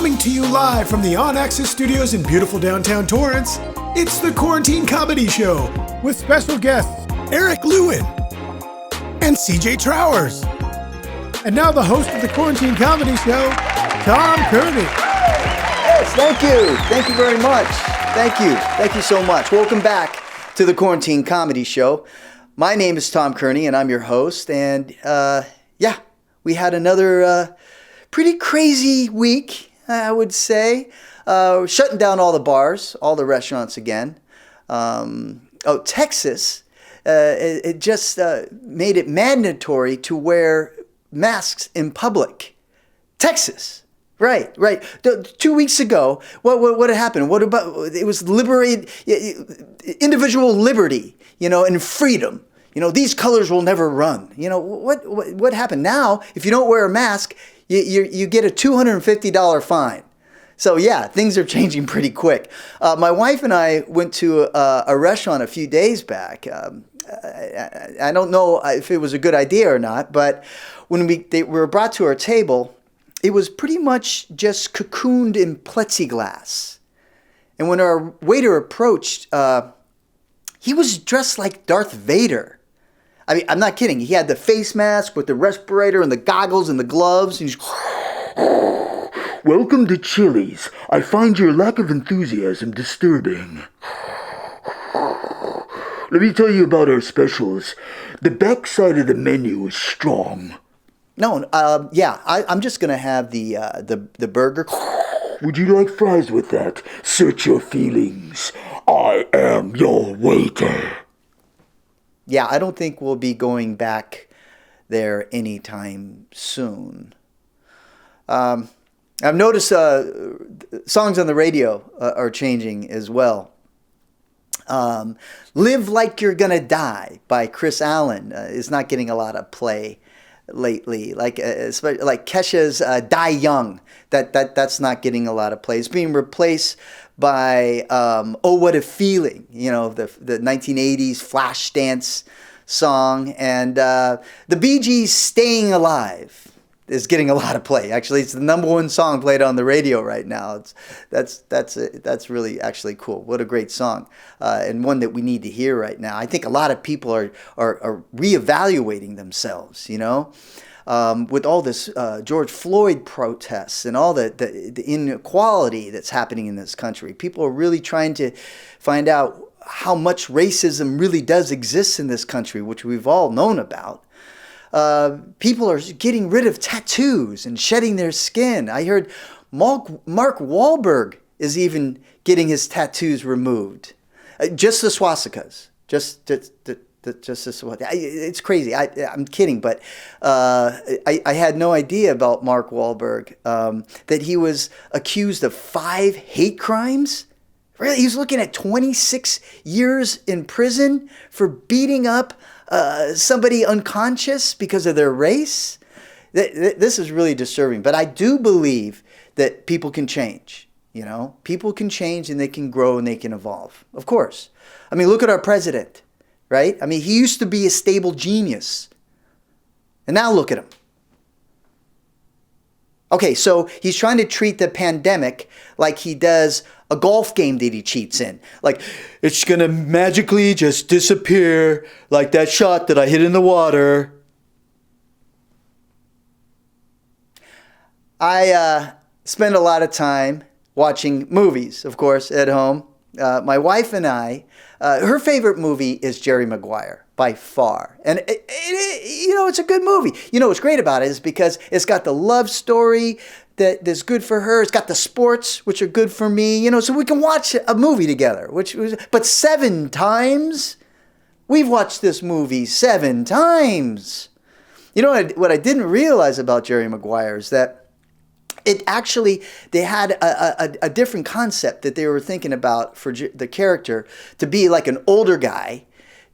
Coming to you live from the On Access Studios in beautiful downtown Torrance, it's the Quarantine Comedy Show with special guests Eric Lewin and CJ Trowers. And now the host of the Quarantine Comedy Show, Tom Kearney. Yes, thank you. Thank you very much. Thank you. Thank you so much. Welcome back to the Quarantine Comedy Show. My name is Tom Kearney, and I'm your host. And we had another pretty crazy week, I would say. Shutting down all the bars, all the restaurants again. Texas, it just made it mandatory to wear masks in public. Texas. Right. 2 weeks ago, what had happened? What about, it was individual liberty, and freedom. These colors will never run. What happened? Now, if you don't wear a mask, you get a $250 fine. So yeah, things are changing pretty quick. My wife and I went to a restaurant a few days back. I don't know if it was a good idea or not, but when they were brought to our table, it was pretty much just cocooned in plexiglass. And when our waiter approached, he was dressed like Darth Vader. I mean, I'm not kidding. He had the face mask with the respirator and the goggles and the gloves. And he's... Welcome to Chili's. I find your lack of enthusiasm disturbing. Let me tell you about our specials. The backside of the menu is strong. No, I'm just gonna have the burger. Would you like fries with that? Search your feelings. I am your waiter. Yeah, I don't think we'll be going back there anytime soon. I've noticed songs on the radio are changing as well. Live Like You're Gonna Die by Chris Allen is not getting a lot of play lately, like Kesha's Die Young, that's not getting a lot of play. It's being replaced by Oh What a Feeling, the 1980s flash dance song, and the Bee Gees' Staying Alive is getting a lot of play. Actually, it's the number one song played on the radio right now. That's really actually cool. What a great song, and one that we need to hear right now. I think a lot of people are reevaluating themselves, with all this George Floyd protests and all the inequality that's happening in this country. People are really trying to find out how much racism really does exist in this country, which we've all known about. People are getting rid of tattoos and shedding their skin. I heard Mark Wahlberg is even getting his tattoos removed. Just the swastikas. Just the swastika. It's crazy. I'm kidding, but I had no idea about Mark Wahlberg, that he was accused of 5 hate crimes. Really? He was looking at 26 years in prison for beating up somebody unconscious because of their race. This is really disturbing. But I do believe that people can change. People can change and they can grow and they can evolve. Of course. I mean, look at our president, right? I mean, he used to be a stable genius. And now look at him. Okay, so he's trying to treat the pandemic like he does a golf game that he cheats in. Like, it's going to magically just disappear like that shot that I hit in the water. I spend a lot of time watching movies, of course, at home. My wife and I, her favorite movie is Jerry Maguire, by far. And, it's a good movie. What's great about it is because it's got the love story that's good for her. It's got the sports, which are good for me, so we can watch a movie together. But 7 times? We've watched this movie 7 times. What I didn't realize about Jerry Maguire is that they had a different concept that they were thinking about for the character to be like an older guy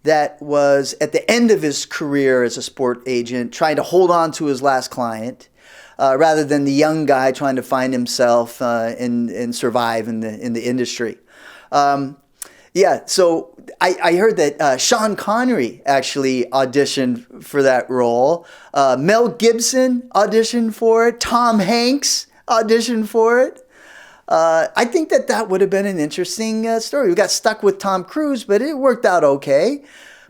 that was at the end of his career as a sport agent, trying to hold on to his last client, rather than the young guy trying to find himself and survive in the industry. So I heard that Sean Connery actually auditioned for that role. Mel Gibson auditioned for it. Tom Hanks auditioned for it. I think that would have been an interesting story. We got stuck with Tom Cruise, but it worked out okay.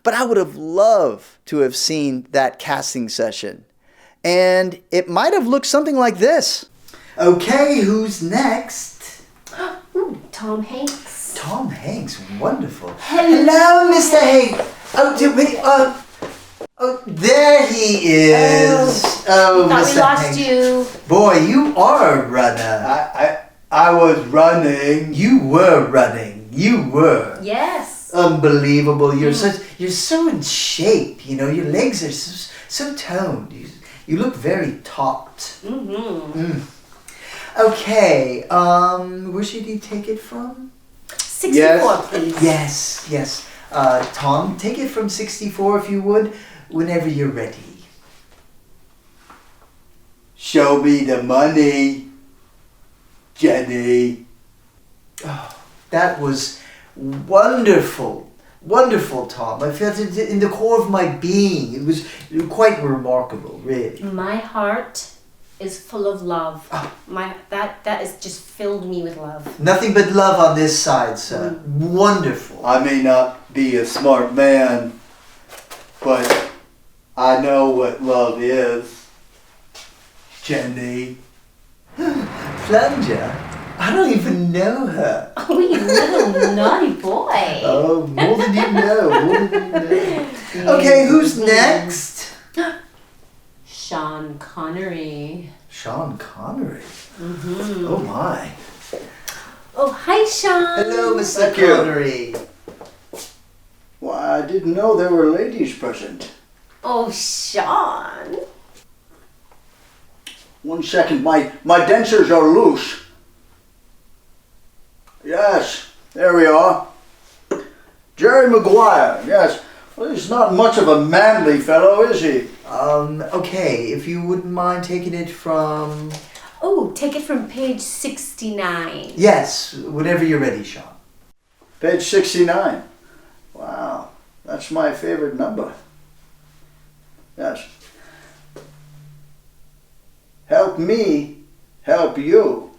But I would have loved to have seen that casting session. And it might have looked something like this. Okay, who's next? Ooh, Tom Hanks. Tom Hanks, wonderful. Hello. Mr. Hanks. Oh, there he is. Thought Mr. we lost Hanks. you. Boy, you are a runner. I was running. You were running. You were. Yes. Unbelievable. You're so in shape. You know, your legs are so toned. You look very taut. Mm-hmm. Okay. Where should he take it from? 64, please. Yes. Tom, take it from 64 if you would, whenever you're ready. Show me the money, Jenny. Oh, that was wonderful. Wonderful, Tom. I felt it in the core of my being. It was quite remarkable, really. My heart is full of love. That is just filled me with love. Nothing but love on this side, sir. Wonderful. I may not be a smart man, but I know what love is, Jenny. Plunger? I don't even know her. Oh, you little naughty boy. Oh, more than you know. Okay, who's next? Sean Connery. Sean Connery. Mm-hmm. Oh my. Oh, hi, Sean. Hello, Mr. Thank you. Connery. Why, I didn't know there were ladies present. Oh, Sean. 1 second, my dentures are loose. Yes, there we are. Jerry Maguire, yes. Well, he's not much of a manly fellow, is he? Okay, if you wouldn't mind taking it from... Oh, take it from page 69. Yes, whenever you're ready, Sean. Page 69. Wow, that's my favorite number. Yes. Help me, help you.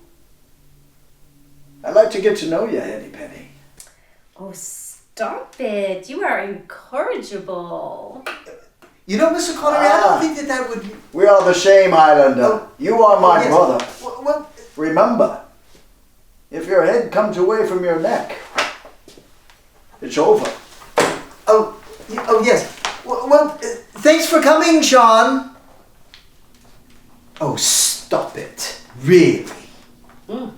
I'd like to get to know you, Henny Penny. Oh, stop it. You are incorrigible. You know, Mr. Connery, I don't think that would... We are the same Highlander. Oh. You are my Yes. brother. Well, Remember, if your head comes away from your neck, it's over. yes. Thanks for coming, Sean. Oh, stop it. Really? All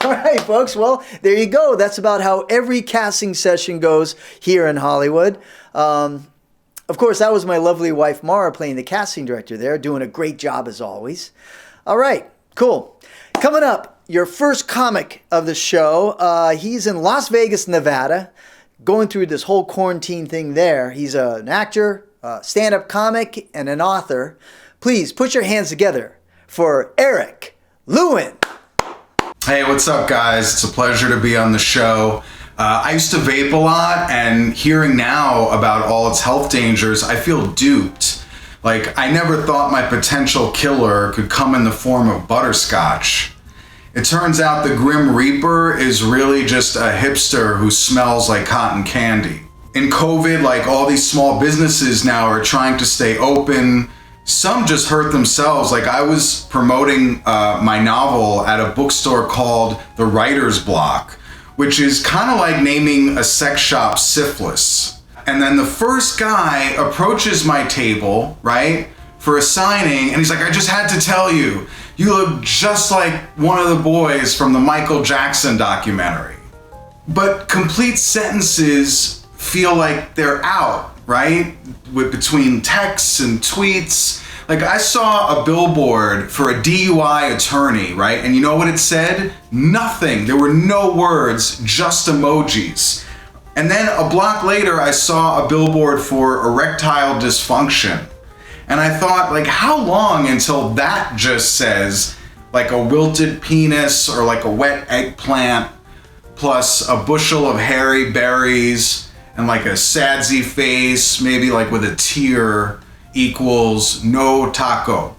right, folks. Well, there you go. That's about how every casting session goes here in Hollywood. Of course, that was my lovely wife, Mara, playing the casting director there, doing a great job as always. All right, cool. Coming up, your first comic of the show. He's in Las Vegas, Nevada, going through this whole quarantine thing there. He's an actor, stand-up comic, and an author. Please put your hands together for Eric Lewin. Hey, what's up, guys? It's a pleasure to be on the show. I used to vape a lot, and hearing now about all its health dangers, I feel duped. Like, I never thought my potential killer could come in the form of butterscotch. It turns out the Grim Reaper is really just a hipster who smells like cotton candy. In COVID, like, all these small businesses now are trying to stay open. Some just hurt themselves. Like, I was promoting my novel at a bookstore called The Writer's Block, which is kind of like naming a sex shop Syphilis. And then the first guy approaches my table, right, for a signing, and he's like, I just had to tell you, you look just like one of the boys from the Michael Jackson documentary. But complete sentences feel like they're out, right? Between texts and tweets. Like, I saw a billboard for a DUI attorney, right? And you know what it said? Nothing. There were no words, just emojis. And then a block later, I saw a billboard for erectile dysfunction. And I thought, like, how long until that just says, like, a wilted penis or like a wet eggplant plus a bushel of hairy berries and like a sadsy face, maybe like with a tear, equals no taco.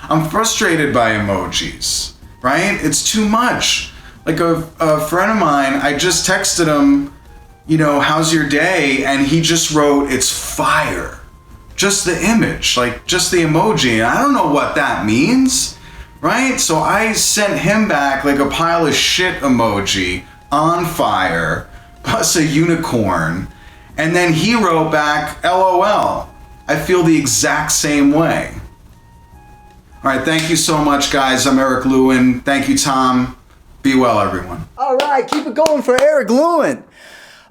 I'm frustrated by emojis, right? It's too much. Like a friend of mine, I just texted him, you know, how's your day? And he just wrote, it's fire. Just the image, like just the emoji. And I don't know what that means, right? So I sent him back like a pile of shit emoji on fire, plus a unicorn. And then he wrote back, LOL. I feel the exact same way. All right, thank you so much, guys. I'm Eric Lewin. Thank you, Tom. Be well, everyone. All right, keep it going for Eric Lewin.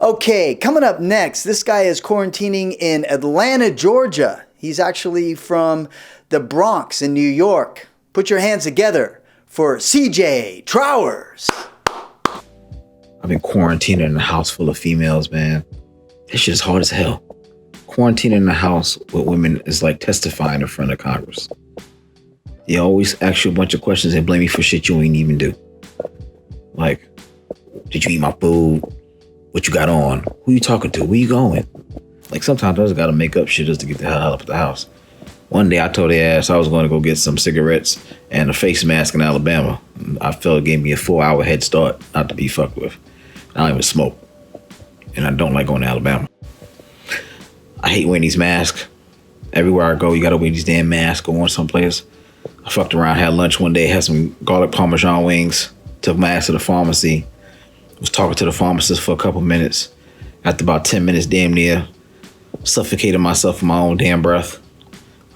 Okay, coming up next, this guy is quarantining in Atlanta, Georgia. He's actually from the Bronx in New York. Put your hands together for CJ Trowers. I've been quarantining in a house full of females, man. This shit is hard as hell. Quarantining in a house with women is like testifying in front of Congress. They always ask you a bunch of questions and blame you for shit you ain't even do. Like, did you eat my food? What you got on? Who you talking to? Where you going? Like, sometimes I just gotta make up shit just to get the hell out of the house. One day I told their ass I was going to go get some cigarettes and a face mask in Alabama. I felt it gave me a 4-hour head start not to be fucked with. I don't even smoke. And I don't like going to Alabama. I hate wearing these masks. Everywhere I go, you gotta wear these damn masks. Go on someplace. I fucked around, had lunch one day, had some garlic parmesan wings, took my ass to the pharmacy. Was talking to the pharmacist for a couple minutes. After about 10 minutes, damn near suffocated myself in my own damn breath.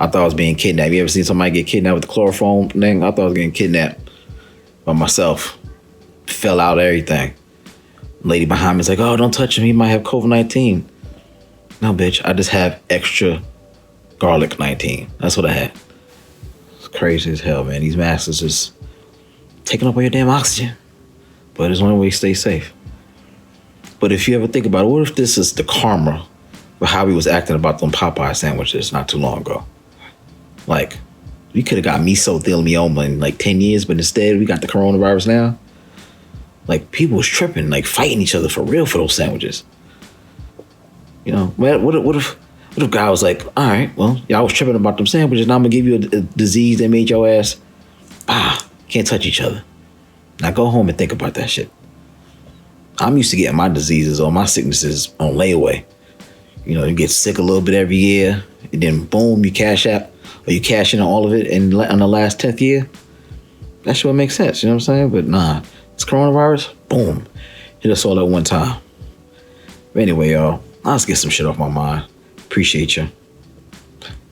I thought I was being kidnapped. You ever seen somebody get kidnapped with the chloroform thing? I thought I was getting kidnapped by myself. Fell out, everything. Lady behind me is like, oh, don't touch him. He might have COVID-19. No, bitch. I just have extra garlic 19. That's what I had. It's crazy as hell, man. These masks is just taking up all your damn oxygen. But it's the only way to stay safe. But if you ever think about it, what if this is the karma for how he was acting about them Popeye sandwiches not too long ago? Like, we could have got mesothelioma in like 10 years, but instead we got the coronavirus now. Like, people was tripping, like fighting each other for real for those sandwiches. You know, what if guy was like, all right, well, y'all was tripping about them sandwiches, now I'm gonna give you a disease that made your ass, can't touch each other. Now go home and think about that shit. I'm used to getting my diseases or my sicknesses on layaway. You know, you get sick a little bit every year, and then boom, you cash out, or you cash in on all of it in on the last 10th year. That shit would make sense, you know what I'm saying? But nah, it's coronavirus, boom, hit us all at one time. But anyway, y'all, let's get some shit off my mind. Appreciate you.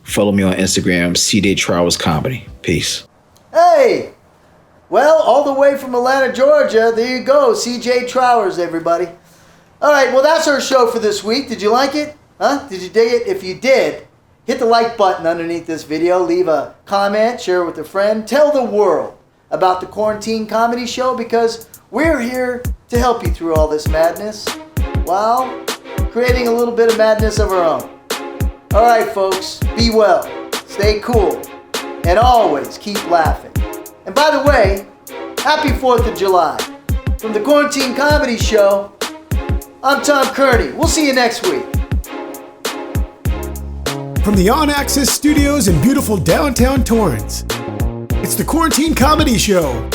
Follow me on Instagram, CJ Trowers Comedy. Peace. Hey! Well, all the way from Atlanta, Georgia, there you go. CJ Trowers, everybody. All right, well, that's our show for this week. Did you like it? Huh? Did you dig it? If you did, hit the like button underneath this video. Leave a comment, share it with a friend. Tell the world about the Quarantine Comedy Show because we're here to help you through all this madness while creating a little bit of madness of our own. All right, folks, be well, stay cool, and always keep laughing. And by the way, happy 4th of July. From the Quarantine Comedy Show, I'm Tom Kearney. We'll see you next week. From the On Access Studios in beautiful downtown Torrance, it's the Quarantine Comedy Show.